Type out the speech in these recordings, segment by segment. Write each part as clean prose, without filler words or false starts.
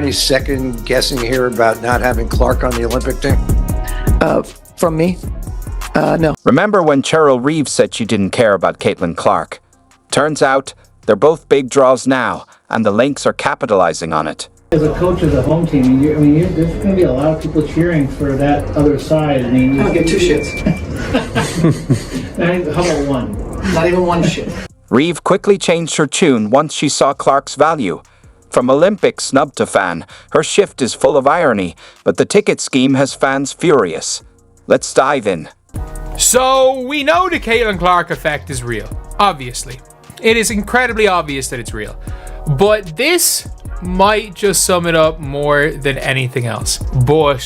any second guessing here about not having Clark on the Olympic team? From me? No. Remember when Cheryl Reeve said she didn't care about Caitlin Clark? Turns out they're both big draws now, and the Lynx are capitalizing on it. As a coach of the home team, there's going to be a lot of people cheering for that other side. I'll get 2 shits. How about 1? Not even 1 shit. Reeve quickly changed her tune once she saw Clark's value. From Olympic snub to fan, her shift is full of irony, but the ticket scheme has fans furious. Let's dive in. So, we know the Caitlin Clark effect is real, obviously. It is incredibly obvious that it's real. But this might just sum it up more than anything else. But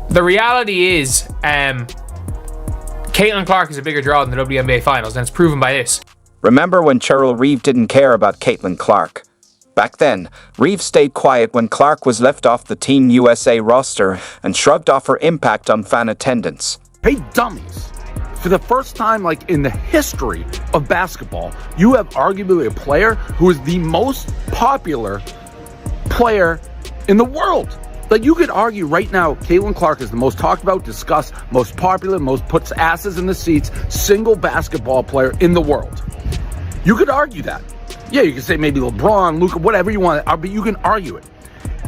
the reality is, Caitlin Clark is a bigger draw than the WNBA Finals, and it's proven by this. Remember when Cheryl Reeve didn't care about Caitlin Clark? Back then, Reeve stayed quiet when Clark was left off the Team USA roster and shrugged off her impact on fan attendance. Hey, dummies. For the first time, in the history of basketball, you have arguably a player who is the most popular player in the world. You could argue right now, Caitlin Clark is the most talked about, discussed, most popular, most puts asses in the seats, single basketball player in the world. You could argue that. Yeah, you can say maybe LeBron, Luka, whatever you want, but you can argue it.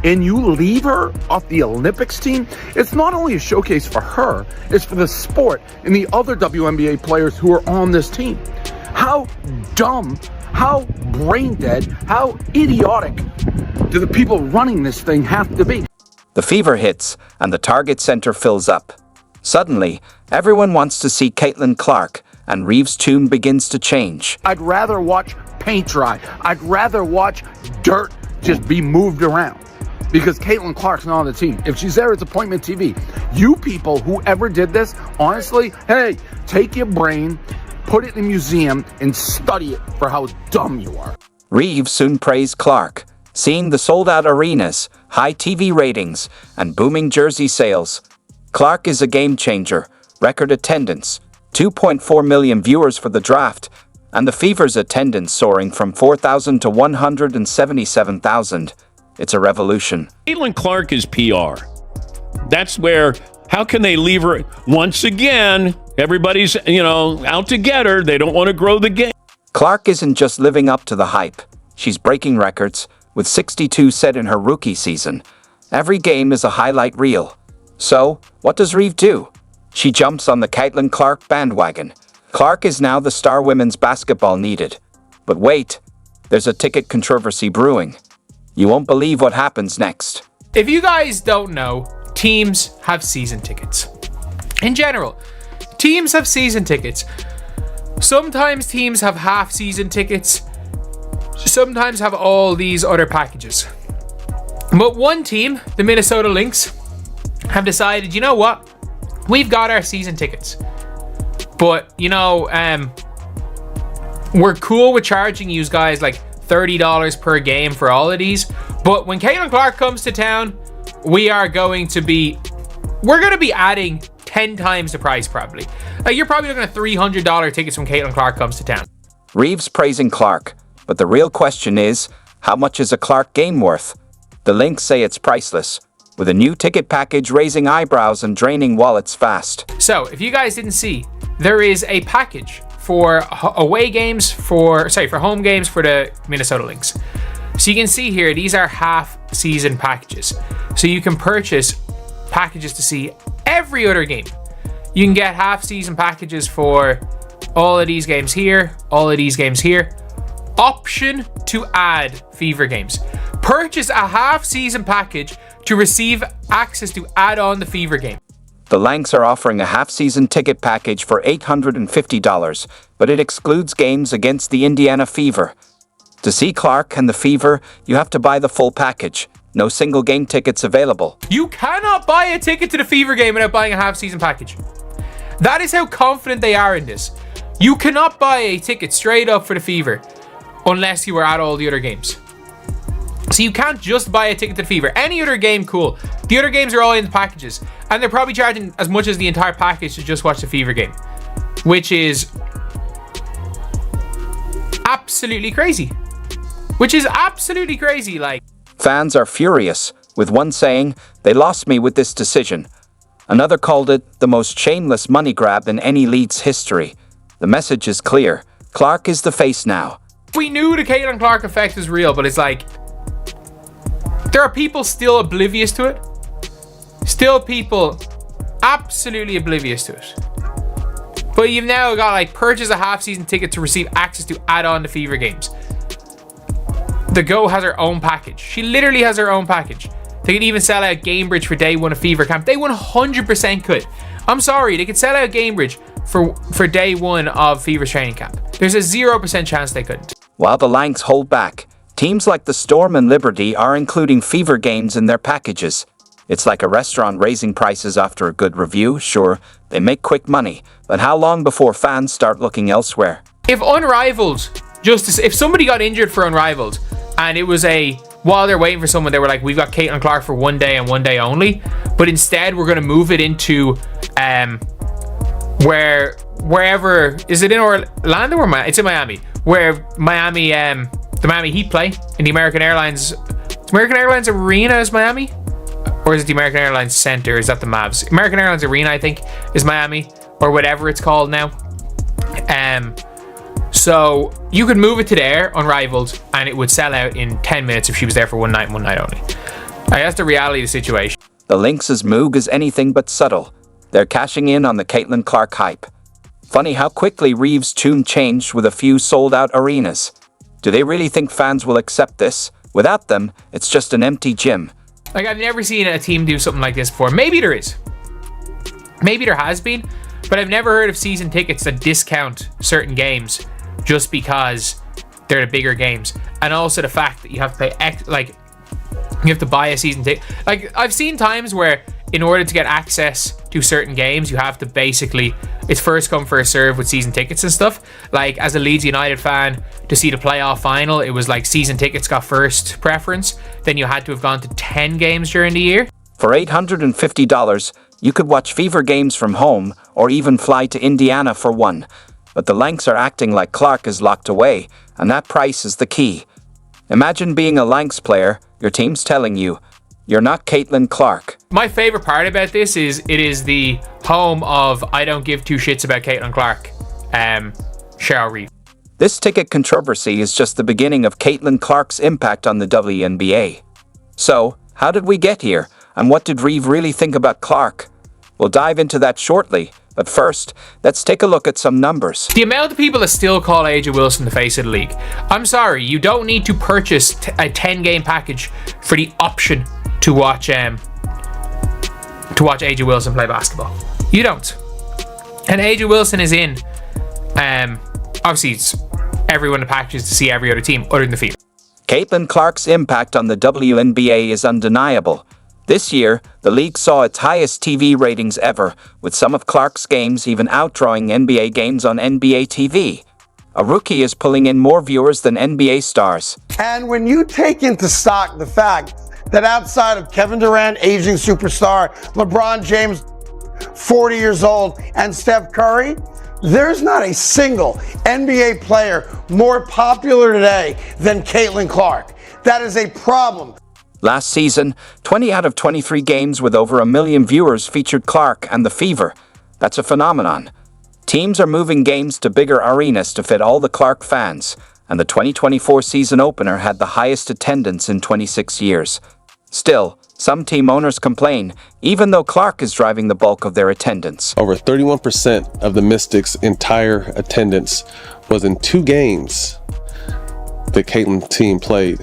And you leave her off the Olympics team, it's not only a showcase for her, it's for the sport and the other WNBA players who are on this team. How dumb, how brain dead, how idiotic do the people running this thing have to be? The fever hits and the Target Center fills up. Suddenly, everyone wants to see Caitlin Clark, and Reeve's tune begins to change. I'd rather watch paint dry. I'd rather watch dirt just be moved around. Because Caitlin Clark's not on the team. If she's there, it's appointment TV. You people, whoever did this, honestly, hey, take your brain, put it in a museum, and study it for how dumb you are. Reeve soon praised Clark, seeing the sold-out arenas, high TV ratings, and booming jersey sales. Clark is a game-changer, record attendance, 2.4 million viewers for the draft, and the Fever's attendance soaring from 4,000 to 177,000. It's a revolution. Caitlin Clark is PR. That's where, how can they leave her? Once again, everybody's, out to get her. They don't want to grow the game. Clark isn't just living up to the hype. She's breaking records, with 62 set in her rookie season. Every game is a highlight reel. So, what does Reeve do? She jumps on the Caitlin Clark bandwagon. Clark is now the star women's basketball needed. But wait, there's a ticket controversy brewing. You won't believe what happens next. If you guys don't know, teams have season tickets. In general, teams have season tickets. Sometimes teams have half-season tickets. Sometimes have all these other packages. But one team, the Minnesota Lynx, have decided, you know what? We've got our season tickets. But, we're cool with charging you guys $30 per game for all of these. But when Caitlin Clark comes to town, we're going to be adding 10 times the price probably. You're probably looking at $300 tickets when Caitlin Clark comes to town. Reeve's praising Clark, but the real question is, how much is a Clark game worth? The Lynx say it's priceless, with a new ticket package raising eyebrows and draining wallets fast. So, if you guys didn't see, there is a package for home games for the Minnesota Lynx. So you can see here, these are half-season packages. So you can purchase packages to see every other game. You can get half-season packages for all of these games here, all of these games here. Option to add Fever games. Purchase a half-season package to receive access to add on the Fever game. The Lynx are offering a half-season ticket package for $850, but it excludes games against the Indiana Fever. To see Clark and the Fever, you have to buy the full package. No single game tickets available. You cannot buy a ticket to the Fever game without buying a half-season package. That is how confident they are in this. You cannot buy a ticket straight up for the Fever unless you are at all the other games. So you can't just buy a ticket to the Fever. Any other game, cool. The other games are all in the packages. And they're probably charging as much as the entire package to just watch the Fever game. Which is absolutely crazy. Fans are furious, with one saying, "They lost me with this decision." Another called it the most shameless money grab in any league's history. The message is clear. Clark is the face now. We knew the Caitlin Clark effect was real, but it's like, there are people still oblivious to it. Still people absolutely oblivious to it. But you've now got like purchase a half-season ticket to receive access to add-on to Fever games. The Go has her own package. She literally has her own package. They could even sell out Gamebridge for day one of Fever camp. They 100% could. I'm sorry, they could sell out Gamebridge for day one of Fever's training camp. There's a 0% chance they couldn't. While the Lynx hold back, teams like the Storm and Liberty are including Fever games in their packages. It's like a restaurant raising prices after a good review. Sure, they make quick money, but how long before fans start looking elsewhere? If Unrivaled, if somebody got injured for Unrivaled, and it was while they're waiting for someone, they were like, we've got Caitlin Clark for one day and one day only, but instead we're going to move it into wherever, is it in Orlando or it's in Miami, where Miami, the Miami Heat play in the American Airlines Arena is Miami, or is it the American Airlines Center? Is that the Mavs? American Airlines Arena, I think, is Miami, or whatever it's called now. So you could move it to there, Unrivaled, and it would sell out in 10 minutes if she was there for one night and one night only. That's the reality of the situation. The Lynx's move is anything but subtle. They're cashing in on the Caitlin Clark hype. Funny how quickly Reeve's tune changed with a few sold-out arenas. Do they really think fans will accept this? Without them, it's just an empty gym. Like, I've never seen a team do something like this before. Maybe there is. Maybe there has been. But I've never heard of season tickets that discount certain games just because they're the bigger games. And also the fact that you have to pay, you have to buy a season ticket. Like, I've seen times where in order to get access to certain games, you have to basically, it's first come, first serve with season tickets and stuff. Like, as a Leeds United fan, to see the playoff final, it was like season tickets got first preference. Then you had to have gone to 10 games during the year. For $850, you could watch Fever games from home or even fly to Indiana for one. But the Lynx are acting like Clark is locked away, and that price is the key. Imagine being a Lynx player, your team's telling you, you're not Caitlin Clark. My favorite part about this is it is the home of I don't give two shits about Caitlin Clark, Cheryl Reeve. This ticket controversy is just the beginning of Caitlin Clark's impact on the WNBA. So, how did we get here, and what did Reeve really think about Clark? We'll dive into that shortly, but first, let's take a look at some numbers. The amount of people that still call A'ja Wilson the face of the league. I'm sorry, you don't need to purchase a 10-game package for the option to watch A'ja Wilson play basketball. You don't. And A'ja Wilson is in, obviously it's everyone in the packages to see every other team other than the Fever. Caitlin Clark's impact on the WNBA is undeniable. This year, the league saw its highest TV ratings ever, with some of Clark's games even outdrawing NBA games on NBA TV. A rookie is pulling in more viewers than NBA stars. And when you take into stock the fact that outside of Kevin Durant, aging superstar, LeBron James, 40 years old, and Steph Curry, there's not a single NBA player more popular today than Caitlin Clark. That is a problem. Last season, 20 out of 23 games with over 1 million viewers featured Clark and the Fever. That's a phenomenon. Teams are moving games to bigger arenas to fit all the Clark fans, and the 2024 season opener had the highest attendance in 26 years. Still, some team owners complain, even though Clark is driving the bulk of their attendance. Over 31% of the Mystics' entire attendance was in 2 games the Caitlin team played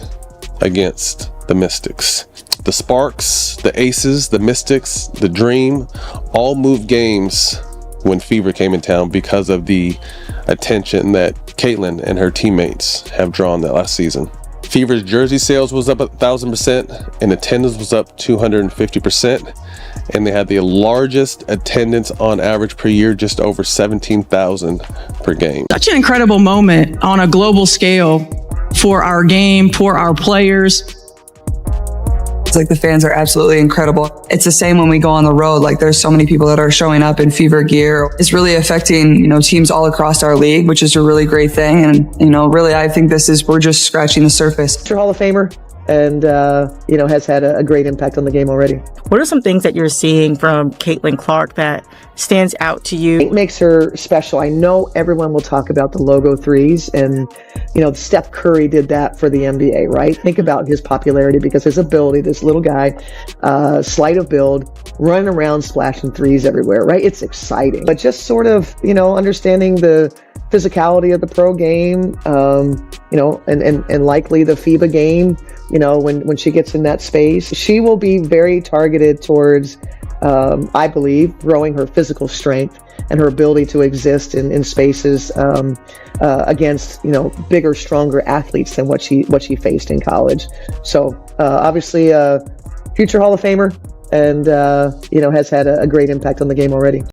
against the Mystics. The Sparks, the Aces, the Mystics, the Dream, all moved games when Fever came in town because of the attention that Caitlin and her teammates have drawn that last season. Fever's jersey sales was up 1,000% and attendance was up 250%. And they had the largest attendance on average per year, just over 17,000 per game. Such an incredible moment on a global scale for our game, for our players. It's like the fans are absolutely incredible. It's the same when we go on the road. Like there's so many people that are showing up in Fever gear. It's really affecting, teams all across our league, which is a really great thing. And, really, I think we're just scratching the surface. Mr. Hall of Famer, and, has had a great impact on the game already. What are some things that you're seeing from Caitlin Clark that stands out to you? It makes her special. I know everyone will talk about the logo threes, and, Steph Curry did that for the NBA, right? Think about his popularity because his ability, this little guy, slight of build, running around splashing threes everywhere, right? It's exciting. But just sort of, understanding the physicality of the pro game, and likely the FIBA game, when she gets in that space, she will be very targeted towards, I believe, growing her physical strength and her ability to exist in spaces against, bigger, stronger athletes than what she faced in college. So obviously, future Hall of Famer, and has had a great impact on the game already.